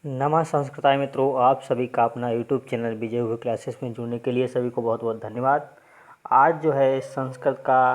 नमः संस्कृताय मित्रों, आप सभी का अपना यूट्यूब चैनल विजय हुए क्लासेस में जुड़ने के लिए सभी को बहुत बहुत धन्यवाद। आज जो है संस्कृत का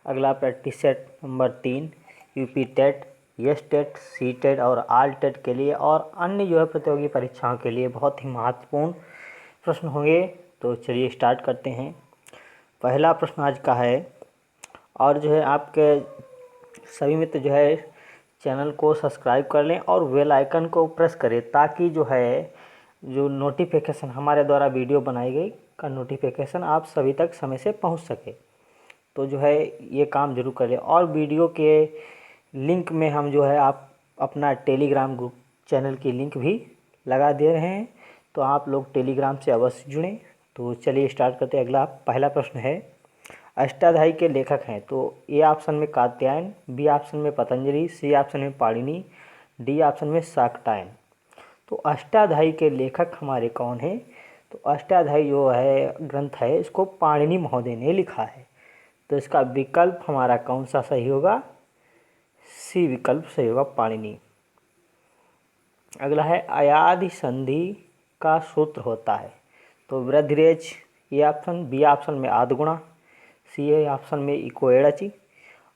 अगला practice set number 3 UP TET, यस टेट, सी टेट और आल टेट के लिए और अन्य जो है प्रतियोगी परीक्षाओं के लिए बहुत ही महत्वपूर्ण प्रश्न होंगे। तो चलिए स्टार्ट करते हैं। पहला प्रश्न आज का है, और जो है आपके सभी मित्र जो है चैनल को सब्सक्राइब कर लें और बेल आइकन को प्रेस करें ताकि जो है जो नोटिफिकेशन हमारे द्वारा वीडियो बनाई गई का नोटिफिकेशन आप सभी तक समय से पहुंच सके। तो जो है ये काम जरूर करें। और वीडियो के लिंक में हम जो है आप अपना टेलीग्राम ग्रुप चैनल की लिंक भी लगा दे रहे हैं, तो आप लोग टेलीग्राम से अवश्य जुड़ें। तो चलिए स्टार्ट करते हैं। अगला पहला प्रश्न है, अष्टाध्यायी के लेखक हैं। तो ए ऑप्शन में कात्यायन, बी ऑप्शन में पतंजलि, सी ऑप्शन में पाणिनि, डी ऑप्शन में शाकटायन। तो अष्टाध्यायी के लेखक हमारे कौन हैं? तो अष्टाध्यायी जो है ग्रंथ है इसको पाणिनि महोदय ने लिखा है। तो इसका विकल्प हमारा कौन सा सही होगा? सी विकल्प सही होगा, पाणिनि। अगला है, अयाधि संधि का सूत्र होता है। तो वृद्धिरेच ए ऑप्शन, बी ऑप्शन में आदगुणा, सी ऑप्शन में इको एड़ची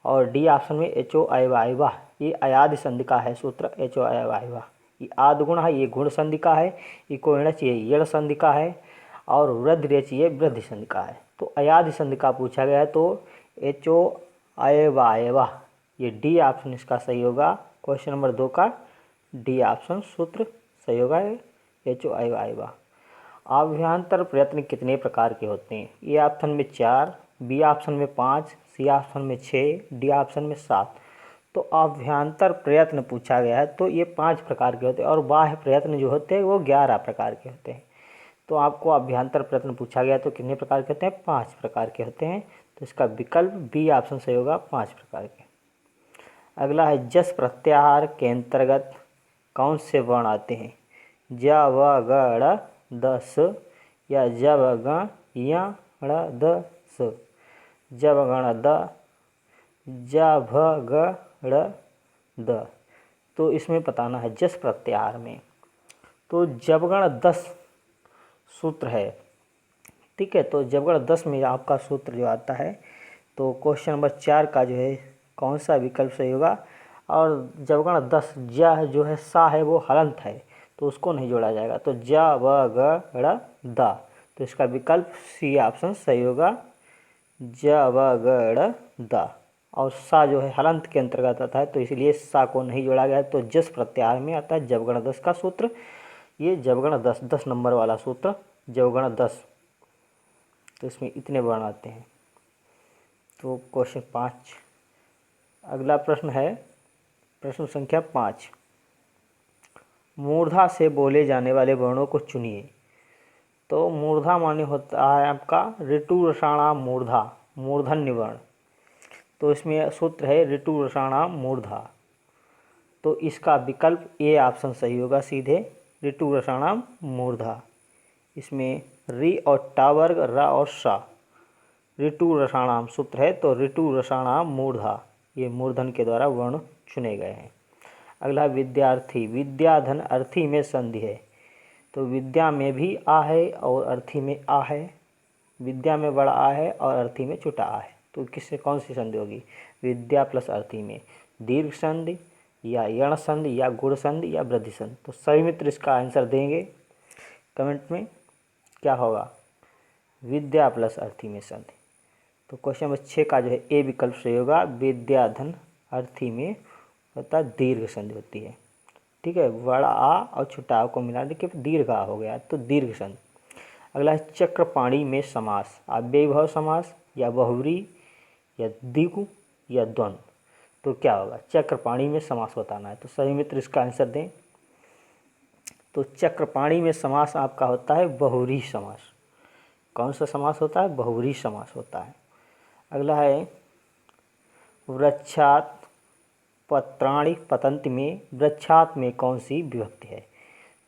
और डी ऑप्शन में एचो अयवायवा। ये अयाधि संधि का है सूत्र, एचो अयवायवा। ये आदगुण है, ये गुण संधि का है। इको एड़च ये यड़ संधि का है और वृद्धिरेच ये वृद्धि संधि का है। तो अयाधि संधि का पूछा गया है तो एचो अयवायवा, ये डी ऑप्शन इसका सही होगा। क्वेश्चन नंबर 2 का डी ऑप्शन सूत्र सही होगा, एचो अयवायवा। अभ्यंतर प्रयत्न कितने प्रकार के होते हैं? ए ऑप्शन में 4, बी ऑप्शन में 5, सी ऑप्शन में 6, डी ऑप्शन में 7। तो अभ्यंतर प्रयत्न पूछा गया है तो ये 5 प्रकार के होते हैं और बाह्य प्रयत्न जो होते हैं वो 11 प्रकार के होते हैं। तो आपको अभ्यंतर प्रयत्न पूछा गया तो कितने प्रकार के होते हैं? 5 प्रकार के होते हैं। तो इसका विकल्प बी ऑप्शन सही होगा, 5 प्रकार के। अगला है, जस प्रत्याहार के अंतर्गत कौन से वर्ण आते हैं? ज व ग ड़ दस या जब ग या ड़ द स, जब गण द, ज भ ग ड़ द। तो इसमें बताना है जस प्रत्याहार में। तो जबगण 10 सूत्र है, ठीक है। तो जबगण 10 में आपका सूत्र जो आता है तो क्वेश्चन नंबर 4 का जो है कौन सा विकल्प सही होगा? और जबगण 10 ज जो है सा है वो हलंत है तो उसको नहीं जोड़ा जाएगा। तो ज व ग ड़ द, तो इसका विकल्प सी ऑप्शन सही होगा, ज व ग ड़ द। और सा जो है हलंत के अंतर्गत आता है तो इसलिए सा को नहीं जोड़ा गया है। तो जस प्रत्याहार में आता है जबगण 10 का सूत्र। ये जबगण 10 नंबर वाला सूत्र, जबगण 10। तो इसमें इतने वर्ण आते हैं। तो क्वेश्चन 5। अगला प्रश्न है प्रश्न संख्या 5, मूर्धा से बोले जाने वाले वर्णों को चुनिए। तो मूर्धा माने होता है आपका ऋतु रसाणाम मूर्धा, मूर्धन्य वर्ण। तो इसमें सूत्र है ऋतु रसाणाम मूर्धा। तो इसका विकल्प ए ऑप्शन सही होगा सीधे, ऋतु रसाणाम मूर्धा। इसमें री और टा वर्ग, रा और सा, ऋतु रसाणाम सूत्र है तो ऋतु रसाणाम मूर्धा, ये मूर्धन के द्वारा वर्ण चुने गए हैं। अगला, विद्यार्थी, विद्याधन अर्थी में संधि है। तो विद्या में भी आ है और अर्थी में आ है, विद्या में बड़ा आ है और अर्थी में छोटा आ है। तो किससे कौन सी संधि होगी? विद्या प्लस अर्थी में दीर्घ संधि या यण संधि या गुण संधि या वृद्धि संधि। तो सभी मित्र इसका आंसर देंगे कमेंट में, क्या होगा? विद्या प्लस अर्थी में संधि। तो क्वेश्चन नंबर 6 का जो है ए विकल्प सही होगा, विद्याधन अर्थी में होता है दीर्घ संधि होती है, ठीक है। बड़ा आ और छोटा आ को मिला के दीर्घ आ हो गया तो दीर्घ संधि। अगला है, चक्रपाणी में समास, अव्ययीभाव समास या बहुव्रीहि या द्विगु या द्वंद्व। तो क्या होगा? चक्रपाणी में समास बताना है। तो सभी मित्र इसका आंसर दें। तो चक्रपाणी में समास आपका होता है बहुव्रीहि समास। कौन सा समास होता है? बहुव्रीहि समास होता है। अगला है, वृक्षात पत्राणि पतन्ति में वृक्षात में कौन सी विभक्ति है?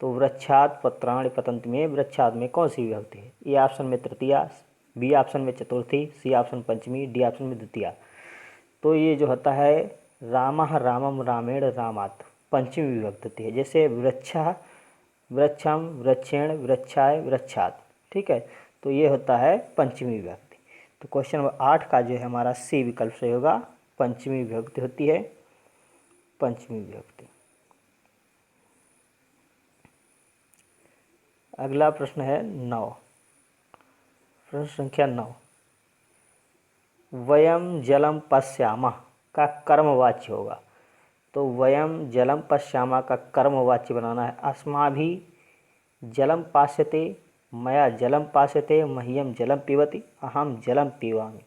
तो वृक्षात पत्राणि पतन्ति में वृक्षात में कौन सी विभक्ति है? ए ऑप्शन में तृतीया, बी ऑप्शन में चतुर्थी, सी ऑप्शन पंचमी, डी ऑप्शन में द्वितीया। तो ये जो होता है रामः रामम रामेण रामात्, पंचमी विभक्ति होती है। जैसे वृक्षा वृक्षम, वृक्षेण, वृक्षाय, वृक्षात। ठीक है, तो ये होता है पंचमी विभक्ति। तो क्वेश्चन नंबर 8 का जो है हमारा सी विकल्प सही होगा, पंचमी विभक्ति होती है पंचमी विभक्ति। अगला प्रश्न है 9, प्रश्न संख्या 9। वयम जलम पश्यामः का कर्मवाच्य होगा। तो वयम जलम पश्यामः का कर्मवाच्य बनाना है। अस्माभिः जलम पास्यते, मया जलम पास्यते, मह्यम जलम पिबति, अहम जलम पीवामि।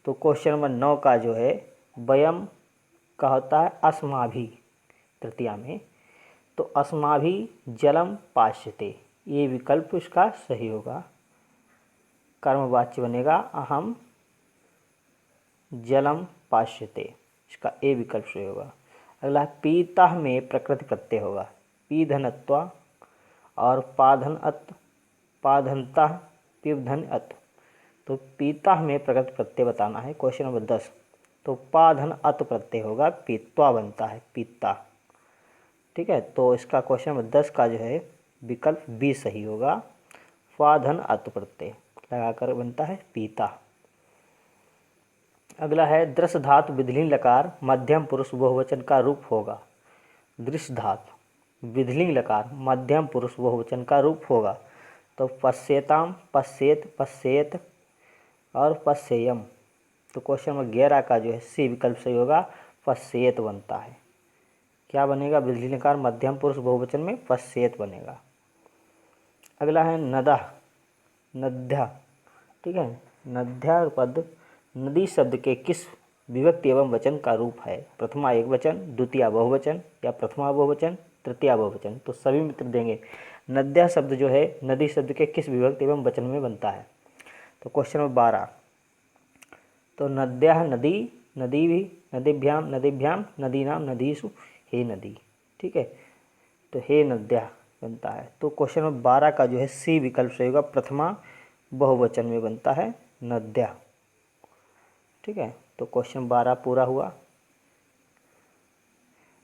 तो क्वेश्चन नंबर 9 का जो है वयम का होता है अस्माभिः तृतीया में, तो अस्माभिः जलम पास्यते, ये विकल्प इसका सही होगा, कर्मवाच्य बनेगा अहम जलम पास्यते, इसका ए विकल्प सही होगा। अगला पीतः में प्रकृति प्रत्यय होगा, पीधनत्वा और पाधन अत, पाधनतः, पिबधन अत। तो पीतः में प्रकृति प्रत्यय बताना है। क्वेश्चन नंबर 10, तो पाधन अत प्रत्यय होगा, पीत्वा बनता है पीता। ठीक है, तो इसका क्वेश्चन नंबर 10 का जो है विकल्प बी सही होगा, पाधन अत प्रत्यय लगाकर बनता है पीता। अगला है दृश्य धातु विधिलिंग लकार मध्यम पुरुष बहुवचन का रूप होगा। दृश्य धातु विधिलिंग लकार मध्यम पुरुष बहुवचन का रूप होगा। तो पश्येताम, पश्येत, पश्येत और पश्येयम। तो क्वेश्चन नंबर 11 का जो है सी विकल्प सही होगा, पश्येत बनता है। क्या बनेगा विधिलिंग लकार मध्यम पुरुष बहुवचन में पश्येत बनेगा। अगला है नदः, नद्या। ठीक है, नद्या पद नदी शब्द के किस विभक्ति एवं वचन का रूप है? प्रथमा एक वचन, द्वितीय बहुवचन या प्रथमा बहुवचन, तृतीय बहुवचन। तो सभी मित्र देंगे नद्या शब्द जो है नदी शब्द के किस विभक्ति एवं वचन में बनता है। तो क्वेश्चन नंबर 12, तो नद्या नदी, नदी भी, नदीभ्याम, नदीभ्याम, नदीनाम, नदीसु, हे नदी। ठीक है, तो हे नद्या बनता है। तो क्वेश्चन नंबर 12 का जो है सी विकल्प सही होगा, प्रथमा बहुवचन में बनता है नद्या। ठीक है, तो क्वेश्चन 12 पूरा हुआ।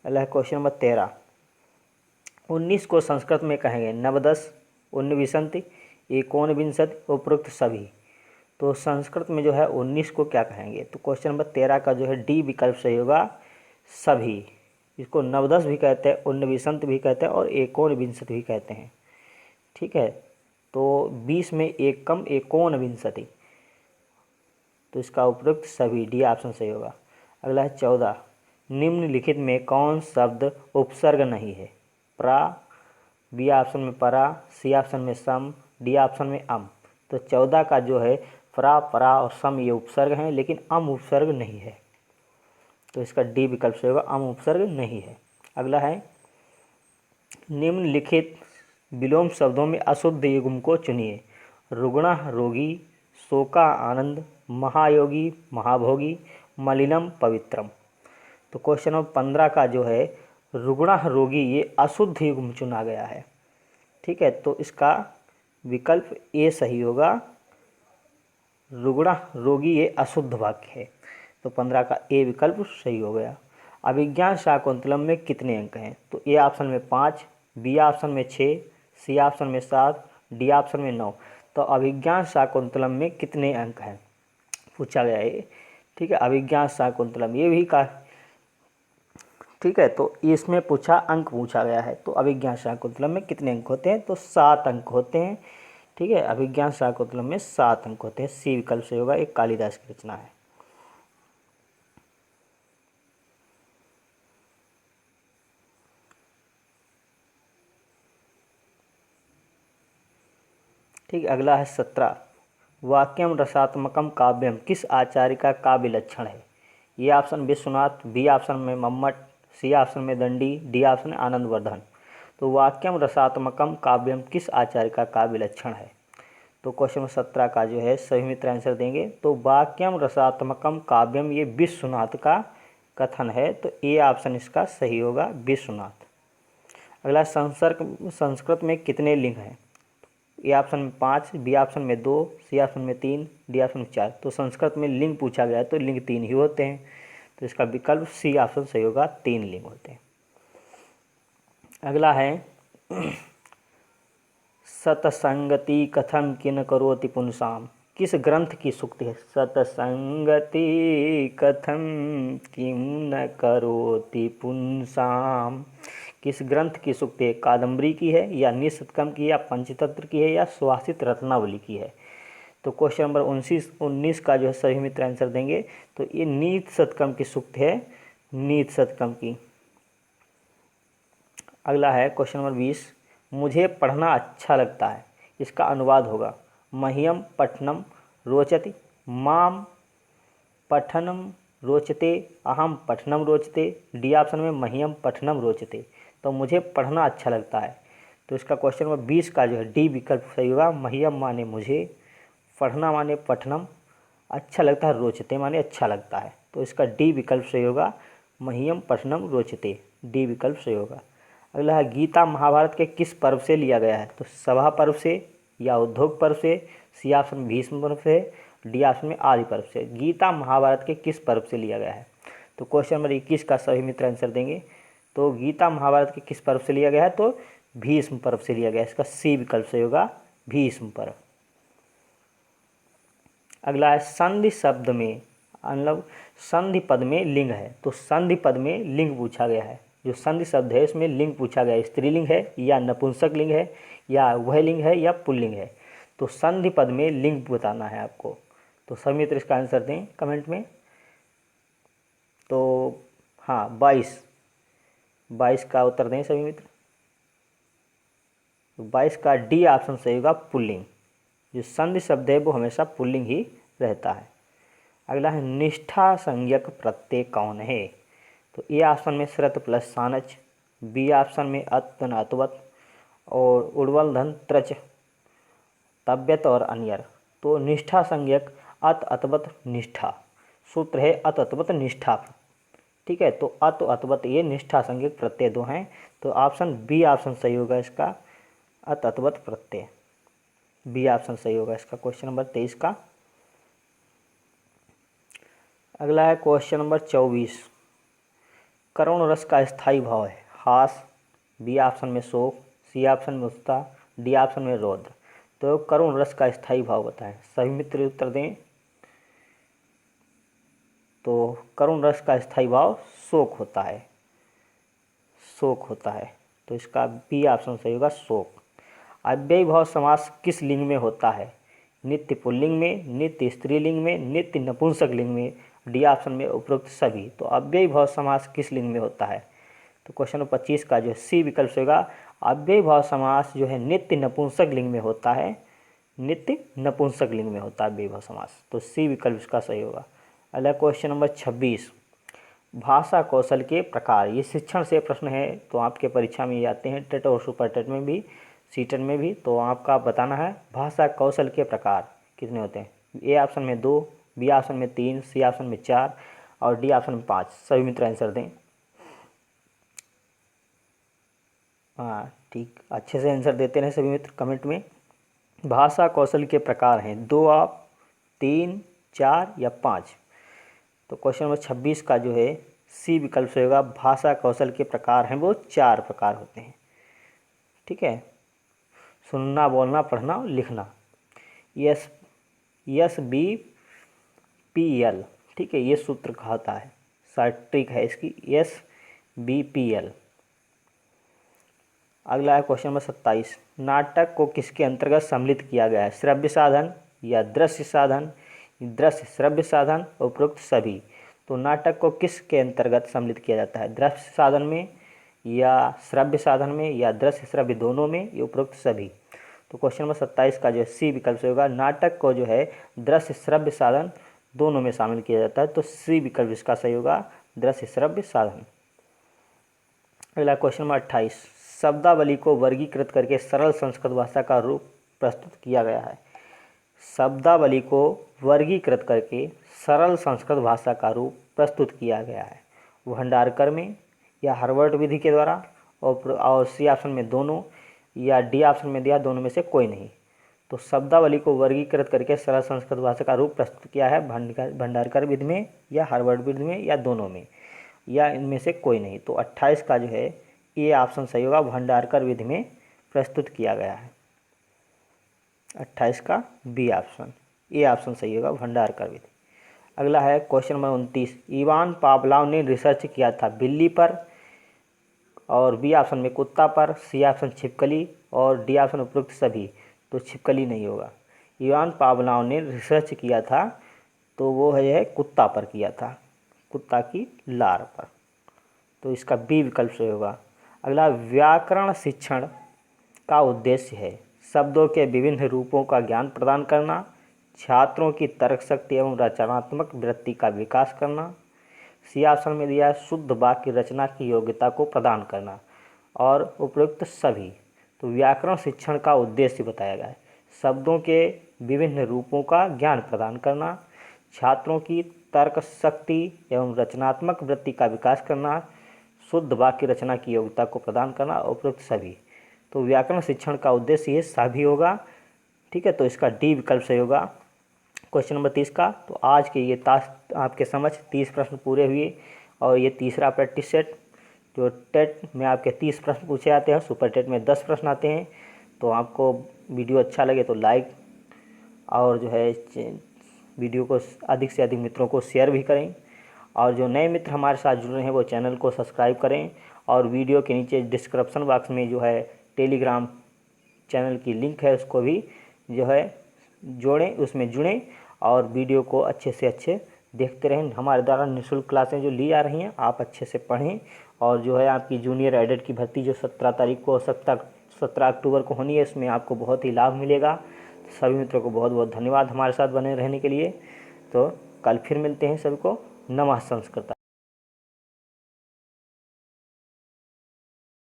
अगला क्वेश्चन नंबर 13, 19 को संस्कृत में कहेंगे नवदश, उनविंशति, एकोनविंशति, उपरोक्त सभी। तो संस्कृत में जो है 19 को क्या कहेंगे? तो क्वेश्चन नंबर 13 का जो है डी विकल्प सही होगा, सभी। इसको नवदश भी कहते हैं, उनविंशति भी कहते हैं और एकोनविंशति भी कहते हैं। ठीक है, तो 20 में एक कम एकोनविंशति, तो इसका उपयुक्त सभी, डी ऑप्शन सही होगा। अगला है 14, निम्नलिखित में कौन शब्द उपसर्ग नहीं है? प्रा, बी ऑप्शन में परा, सी ऑप्शन में सम, डी ऑप्शन में अम। तो 14 का जो है प्रा, परा और सम ये उपसर्ग हैं, लेकिन अम उपसर्ग नहीं है। तो इसका डी विकल्प सही होगा, अम उपसर्ग नहीं है। अगला है निम्नलिखित विलोम शब्दों में अशुद्ध युग्म को चुनिए। रुग्ण रोगी, शोका आनंद, महायोगी महाभोगी, मलिनम पवित्रम। तो क्वेश्चन नंबर 15 का जो है रुग्ण रोगी ये अशुद्ध युग्म चुना गया है। ठीक है, तो इसका विकल्प ए सही होगा, रुग्ण रोगी ये अशुद्ध वाक्य है। तो 15 का ए विकल्प सही हो गया। अभिज्ञान शाकुंतलम में कितने अंक हैं? तो ए ऑप्शन में 5, बी ऑप्शन में 6, सी ऑप्शन में 7, डी ऑप्शन में 9। तो अभिज्ञान शाकुंतलम में कितने अंक हैं पूछा गया है। ठीक है, अभिज्ञान शाकुंतलम ये भी का, ठीक है, तो इसमें पूछा अंक पूछा गया है। तो अभिज्ञान शाकुंतलम में कितने अंक होते हैं? तो 7 अंक होते हैं। ठीक है, अभिज्ञान शाकुंतलम में 7 अंक होते हैं। सी विकल्प से होगा, एक कालिदास की रचना है। ठीक, अगला है 17, वाक्यम रसात्मकम काव्यम किस आचार्य का काव्य लक्षण है? ये ऑप्शन विश्वनाथ, बी ऑप्शन में मम्मट, सी ऑप्शन में दंडी, डी ऑप्शन में आनंदवर्धन। तो वाक्यम रसात्मकम काव्यम किस आचार्य का काव्य लक्षण है? तो क्वेश्चन 17 का जो है सभी मित्र आंसर देंगे। तो वाक्यम रसात्मकम काव्यम ये विश्वनाथ का कथन है। तो ए ऑप्शन इसका सही होगा, विश्वनाथ। अगला संस्कृत में कितने लिंग हैं? ए ऑप्शन में 5, बी ऑप्शन में 2, सी ऑप्शन में 3, डी ऑप्शन में 4। तो संस्कृत में लिंग पूछा गया है तो लिंग 3 ही होते हैं। तो इसका विकल्प सी ऑप्शन सही होगा, 3 लिंग होते हैं। अगला है सतसंगति कथम किन करोति पुंसाम, किस ग्रंथ की सूक्ति है? सतसंगति कथम किम न करोति पुंसाम, किस ग्रंथ की सूक्ति है? कादम्बरी की है या निशतकम की या पंचतंत्र की है या सुहासित रत्नावली की है? तो क्वेश्चन नंबर 19 का जो है सभी मित्र आंसर देंगे। तो ये नीत शतकम की सूक्त है, नीत शतकम की। अगला है क्वेश्चन नंबर 20, मुझे पढ़ना अच्छा लगता है, इसका अनुवाद होगा मह्यम पठनम रोचति, माम पठनम रोचते, अहम पठनम रोचते। डी ऑप्शन में मह्यम पठनम रोचते। तो मुझे पढ़ना अच्छा लगता है, तो इसका क्वेश्चन नंबर 20 का जो है डी विकल्प सही होगा। मह्यम माने मुझे, पढ़ना माने पठनम, अच्छा लगता है रोचते माने अच्छा लगता है। तो इसका डी विकल्प सही होगा, मह्यम पठनम रोचते, डी विकल्प सही होगा। अगला है गीता महाभारत के किस पर्व से लिया गया है? तो सभा पर्व से या उद्योग पर्व से, सी ऑप्शन भीष्म पर्व से, डी ऑप्शन में आदि पर्व से। गीता महाभारत के किस पर्व से लिया गया है? तो क्वेश्चन नंबर 21 का सभी मित्र आंसर देंगे। तो गीता महाभारत के किस पर्व से लिया गया है? तो भीष्म पर्व से लिया गया है। इसका सी विकल्प सही होगा, भीष्म पर्व। अगला है संधि शब्द में, मतलब संधि पद में लिंग है। तो संधि पद में लिंग पूछा गया है, जो संधि शब्द है इसमें लिंग पूछा गया है, स्त्रीलिंग है या नपुंसक लिंग है या वह लिंग है या पुल्लिंग है। तो संधि पद में लिंग बताना है आपको। तो सभी मित्र इसका आंसर दें कमेंट में। तो हाँ 22 का उत्तर दें सभी मित्र। तो 22 का डी ऑप्शन सही होगा, पुल्लिंग। जो संधि शब्द है वो हमेशा पुल्लिंग ही रहता है। अगला है निष्ठा संज्ञक प्रत्यय कौन है? तो ए ऑप्शन में श्रत प्लस सानच, बी ऑप्शन में अत अतवत और उर्वल धन त्रच, तव्यत और अन्यर। तो निष्ठा संज्ञक अत अतवत निष्ठा, सूत्र है अत अतवत निष्ठा। ठीक है, तो अत अतवत ये निष्ठा संज्ञक प्रत्यय दो हैं। तो ऑप्शन बी ऑप्शन सही होगा इसका, अत अतवत प्रत्यय, बी ऑप्शन सही होगा इसका क्वेश्चन नंबर 23 का। अगला है क्वेश्चन नंबर 24, करुण रस का स्थायी भाव है हास, बी ऑप्शन में शोक, सी ऑप्शन में उत्साह, डी ऑप्शन में रौद्र। तो करुण रस का स्थायी भाव बताएं, सभी मित्र उत्तर दें। तो करुण रस का स्थायी भाव शोक होता है, शोक होता है। तो इसका बी ऑप्शन सही होगा, शोक। अव्ययी भाव समास किस लिंग में होता है? नित्य पुल्लिंग में, नित्य स्त्रीलिंग में, नित्य नपुंसक लिंग में, डी ऑप्शन में उपरोक्त सभी। तो अव्ययी भाव समास किस लिंग में होता है? तो क्वेश्चन नंबर 25 का जो है सी विकल्प होगा, अव्ययी भाव समास जो है नित्य नपुंसक लिंग में होता है, नित्य नपुंसक लिंग में होता है अव्ययी भाव समास। तो सी विकल्प इसका सही होगा। अगला क्वेश्चन नंबर 26, भाषा कौशल के प्रकार। ये शिक्षण से प्रश्न है, तो आपके परीक्षा में ये आते हैं, टेट और सुपर टेट में भी, सीटेट में भी। तो आपका बताना है भाषा कौशल के प्रकार कितने होते हैं? ए ऑप्शन में 2, बी ऑप्शन में 3, सी ऑप्शन में 4 और डी ऑप्शन में 5। सभी मित्र आंसर दें। हाँ ठीक, अच्छे से आंसर देते रहे सभी मित्र कमेंट में। भाषा कौशल के प्रकार हैं 2, आप 3, 4 या 5। तो क्वेश्चन नंबर 26 का जो है सी विकल्प से होगा, भाषा कौशल के प्रकार हैं वो 4 प्रकार होते हैं। ठीक है, सुनना, बोलना, पढ़ना और लिखना। यस बी पी एल, ठीक है, ये सूत्र कहता है, शार्ट ट्रिक है इसकी, यस बी पी एल। अगला है क्वेश्चन नंबर 27, नाटक को किसके अंतर्गत सम्मिलित किया गया है? श्रव्य साधन या दृश्य साधन, दृश्य श्रव्य साधन, उपरोक्त सभी। तो नाटक को किसके अंतर्गत सम्मिलित किया जाता है? दृश्य साधन में या श्रव्य साधन में या दृश्य श्रव्य दोनों में, या उपरोक्त सभी। तो क्वेश्चन नंबर 27 का जो है सी विकल्प से होगा, नाटक को जो है दृश्य श्रव्य साधन दोनों में शामिल किया जाता है। तो सी विकल्प इसका सही होगा, दृश्य श्रव्य साधन। अगला क्वेश्चन नंबर 28, शब्दावली को वर्गीकृत करके सरल संस्कृत भाषा का रूप प्रस्तुत किया गया है। शब्दावली को वर्गीकृत करके सरल संस्कृत भाषा का रूप प्रस्तुत किया गया है, भंडारकर में या हार्वर्ड विधि के द्वारा, और सी ऑप्शन में दोनों, या डी ऑप्शन में दिया दोनों में से कोई नहीं। तो शब्दावली को वर्गीकृत करके सरल संस्कृत भाषा का रूप प्रस्तुत किया है भंडारकर विधि में या हार्वर्ड विधि में या दोनों में, या इनमें से कोई नहीं। तो 28 का जो है ये ऑप्शन सही होगा, भंडारकर विधि में प्रस्तुत किया गया है। 28 का बी ऑप्शन, ए ऑप्शन सही होगा, भंडार कर विधि। अगला है क्वेश्चन नंबर 29, इवान पावलोव ने रिसर्च किया था बिल्ली पर, और बी ऑप्शन में कुत्ता पर, सी ऑप्शन छिपकली, और डी ऑप्शन उपरोक्त सभी। तो छिपकली नहीं होगा। इवान पावलोव ने रिसर्च किया था तो वो है कुत्ता पर किया था, कुत्ता की लार पर। तो इसका बी विकल्प सही होगा। अगला, व्याकरण शिक्षण का उद्देश्य है शब्दों के विभिन्न रूपों का ज्ञान प्रदान करना, छात्रों की तर्क शक्ति एवं रचनात्मक वृत्ति का विकास करना, सी ऑप्शन में दिया है शुद्ध वाक्य रचना की योग्यता को प्रदान करना, और उपयुक्त सभी। तो व्याकरण शिक्षण का उद्देश्य बताया गया है शब्दों के विभिन्न रूपों का ज्ञान प्रदान करना, छात्रों की तर्क शक्ति एवं रचनात्मक वृत्ति का विकास करना, शुद्ध वाक्य रचना की योग्यता को प्रदान करना, उपयुक्त सभी। तो व्याकरण शिक्षण का उद्देश्य ये सभी होगा। ठीक है, तो इसका डी विकल्प सही होगा क्वेश्चन नंबर 30 का। तो आज के ये टास्क आपके समझ 30 प्रश्न पूरे हुए, और ये तीसरा प्रैक्टिस सेट। जो टेट में आपके 30 प्रश्न पूछे जाते हैं, सुपर टेट में 10 प्रश्न आते हैं। तो आपको वीडियो अच्छा लगे तो लाइक, और जो है वीडियो को अधिक से अधिक मित्रों को शेयर भी करें, और जो नए मित्र हमारे साथ जुड़ रहे हैं वो चैनल को सब्सक्राइब करें, और वीडियो के नीचे डिस्क्रिप्शन बॉक्स में जो है टेलीग्राम चैनल की लिंक है उसको भी जो है जोड़ें, उसमें जुड़ें, और वीडियो को अच्छे से अच्छे देखते रहें। हमारे द्वारा निःशुल्क क्लासें जो ली जा रही हैं आप अच्छे से पढ़ें, और जो है आपकी जूनियर एडेड की भर्ती जो 17 तारीख को 17 अक्टूबर को होनी है, इसमें आपको बहुत ही लाभ मिलेगा। सभी मित्रों को बहुत बहुत धन्यवाद हमारे साथ बने रहने के लिए। तो कल फिर मिलते हैं, सभी को नमः संस्कृत।